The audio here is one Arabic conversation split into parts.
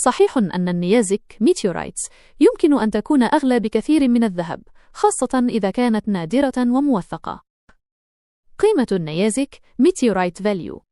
صحيح أن النيازك ميتيورايتس يمكن أن تكون أغلى بكثير من الذهب، خاصة إذا كانت نادرة وموثقة. قيمة النيازك ميتيورايت فاليو.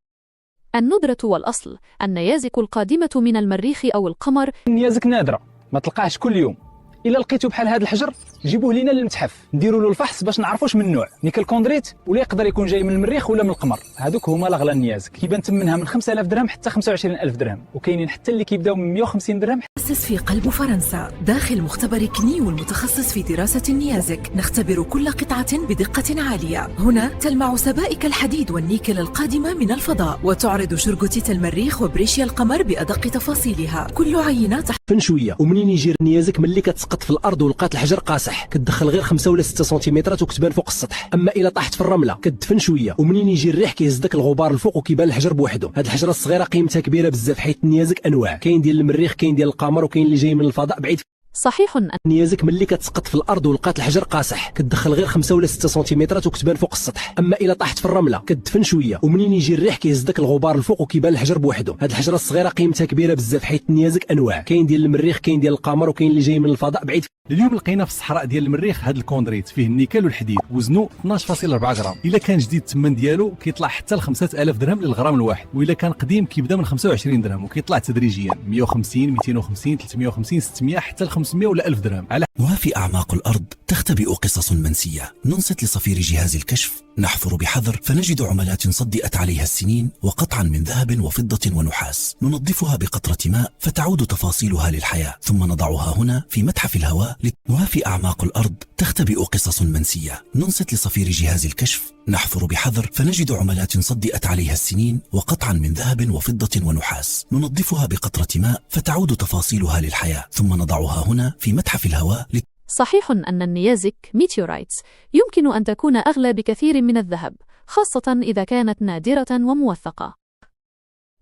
الندرة والأصل: النيازك القادمة من المريخ أو القمر. النيازك نادرة، ما تلقاهش كل يوم. إلا لقيتو بحال هذا الحجر جيبوه لينا للمتحف، نديروا له الفحص باش نعرفوا واش من نوع، نيكل كوندريت ولا يقدر يكون جاي من المريخ ولا من القمر. هذوك هما الاغلى النيازك، كيبان ثمنها من 5000 درهم حتى 25000 درهم، وكاينين حتى اللي كيبداو من 150 درهم. مؤسس في قلب فرنسا داخل مختبر كنيو المتخصص في دراسة النيازك، نختبر كل قطعة بدقة عالية. هنا تلمع سبائك الحديد والنيكل القادمة من الفضاء، وتعرض شركة المريخ وبريشيا القمر بأدق تفاصيلها. كل عينة فنشويه. ومنين يجي النيازك ملي كتسقط في الارض ولقات الحجر قاصح، كتدخل غير 5 ولا 6 سنتيمترات وكتبان فوق السطح. اما الا طاحت في الرمله كتدفن شويه، ومنين يجي الريح كيهز داك الغبار الفوق وكيبان الحجر بوحده. هاد الحجره الصغيره قيمتها كبيره بزاف، حيت النيازك انواع، كاين ديال المريخ، كاين ديال القمر، وكاين اللي جاي من الفضاء بعيد. صحيح أن النيازك ملي كتسقط في الارض ولقات الحجر قاصح، كتدخل غير 5 ولا 6 سنتيمترات وكتبان فوق السطح. اما الا طاحت في الرمله كتدفن شويه، ومنين يجي الريح كيهز داك الغبار الفوق وكيبان الحجر بوحده. هاد الحجره الصغيره قيمتها كبيره بزاف، حيت النيازك انواع، كاين ديال المريخ، كاين ديال القمر، وكاين اللي جاي من الفضاء بعيد. اليوم لقينا في الصحراء ديال المريخ هذا الكوندريت فيه النيكل والحديد، وزنه 12.4 غرام. الا كان جديد الثمن ديالو كيطلع حتى ل 5000 درهم للغرام الواحد، والا كان قديم كيبدا من 25 درهم وكيطلع تدريجيا 150 250 350 600 حتى ل 500 ولا 1000 درهم. وفي أعماق الأرض تختبئ قصص منسية. ننصت لصفير جهاز الكشف، نحفر بحذر فنجد عملات صدئت عليها السنين وقطعا من ذهب وفضة ونحاس. ننظفها بقطرة ماء فتعود تفاصيلها للحياة، ثم نضعها هنا في متحف الهواء. وفي أعماق الأرض تختبئ قصص منسية. ننصت لصفير جهاز الكشف، نحفر بحذر فنجد عملات صدئت عليها السنين وقطعا من ذهب وفضة ونحاس. ننظفها بقطرة ماء فتعود تفاصيلها للحياة، ثم نضعها هنا في متحف الهواء. صحيح أن النيازك ميتيورايتس يمكن أن تكون أغلى بكثير من الذهب، خاصة إذا كانت نادرة وموثقة.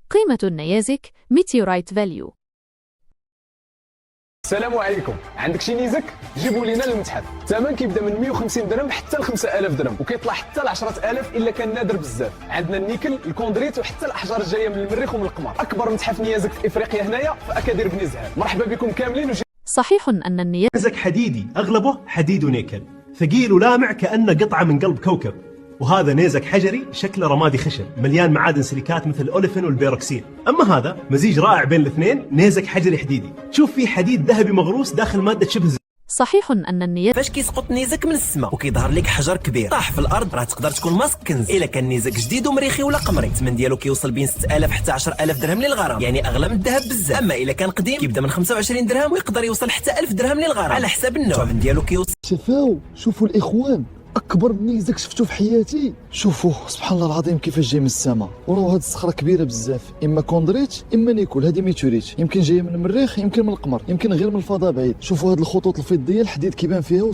قيمة النيازك ميتيورايت فاليو. السلام عليكم، عندك شي نيزك جيبوا لينا للمتحف. الثمن كيبدا من 150 درهم حتى ل 5000 درهم، وكيطلع حتى ل 10000 الا كان نادر بزاف. عندنا النيكل، الكوندريت، وحتى الاحجار الجايه من المريخ ومن القمر. اكبر متحف نيازك في افريقيا هنايا في اكادير بني زهال. مرحبا بكم كاملين. صحيح أن النيازك حديدي، أغلبه حديد ونيكل، ثقيل ولامع كأنه قطعة من قلب كوكب. وهذا نيزك حجري شكله رمادي خشن مليان معادن سيليكات مثل الأوليفين والبيروكسين. أما هذا مزيج رائع بين الاثنين، نيزك حجري حديدي، شوف فيه حديد ذهبي مغروس داخل مادة شبه. صحيح أن النيازك فاش كيسقط نيزك من السماء وكيظهر لك حجر كبير طاح في الارض، راه تقدر تكون ماسك كنز. الا كان نيزك جديد ومريخي ولا قمري، الثمن ديالو كيوصل بين 6000 حتى 10000 درهم للغرام، يعني اغلى من الذهب بزاف. اما الا كان قديم كيبدا من 25 درهم ويقدر يوصل حتى 1000 درهم للغرام على حسب النوع. الثمن ديالو كيوصل. شوفوا الاخوان، اكبر نيزك شفتو في حياتي. شوفوا سبحان الله العظيم كيفاش جاي من السماء. وراه هاد الصخره كبيره بزاف، اما كوندريت اما نيكول. هذه ميتوريت، يمكن جايه من المريخ، يمكن من القمر، يمكن غير من الفضاء بعيد. شوفوا هاد الخطوط الفضيه، الحديد كيبان فيها.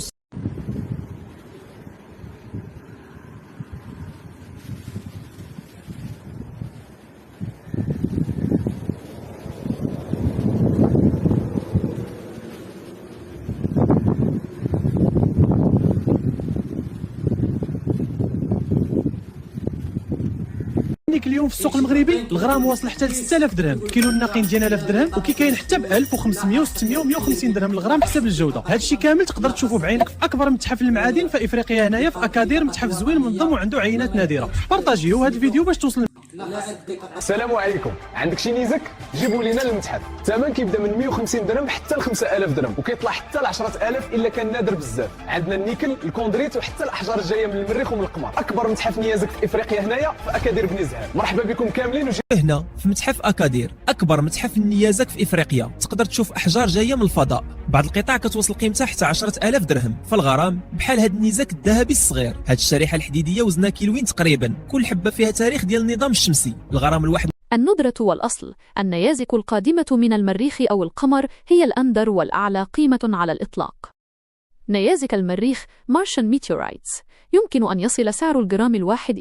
اليوم في السوق المغربي الغرام واصل حتى ل 6000 درهم، كيلو الناقين ديالنا 1000 درهم، وكي كاين حتى ب 1500 و600 و150 درهم الغرام حسب الجوده. هذا الشيء كامل تقدر تشوفه بعينك في اكبر متحف المعادن في افريقيا هنايا في اكادير. متحف زوين منظم وعنده عينات نادره. بارطاجيو هذا الفيديو باش توصل. السلام عليكم، عندك شي نيزك جيبوا لينا للمتحف. الثمن كيبدا من 150 درهم حتى ل 5000 درهم، وكيطلع حتى ل 10000 الا كان نادر بزاف. عندنا النيكل، الكوندريت، وحتى الاحجار الجايه من المريخ ومن القمر. اكبر متحف نيازك في افريقيا هنايا في اكادير بني زهال. مرحبا بكم كاملين. هنا في متحف اكادير، اكبر متحف النيازك في افريقيا. تقدر تشوف احجار جايه من الفضاء، بعض القطع كتوصل قيمتها حتى 10000 درهم. فالغرام بحال هذا النيزك الذهبي الصغير. هذه الشريحه الحديديه وزنها كيلوين تقريبا، كل حبه فيها تاريخ ديال النظام الشمسي. الغرام الواحد. الندرة والأصل: النيازك القادمة من المريخ أو القمر هي الأندر والأعلى قيمة على الإطلاق. نيازك المريخ Martian Meteorites يمكن أن يصل سعر الجرام الواحد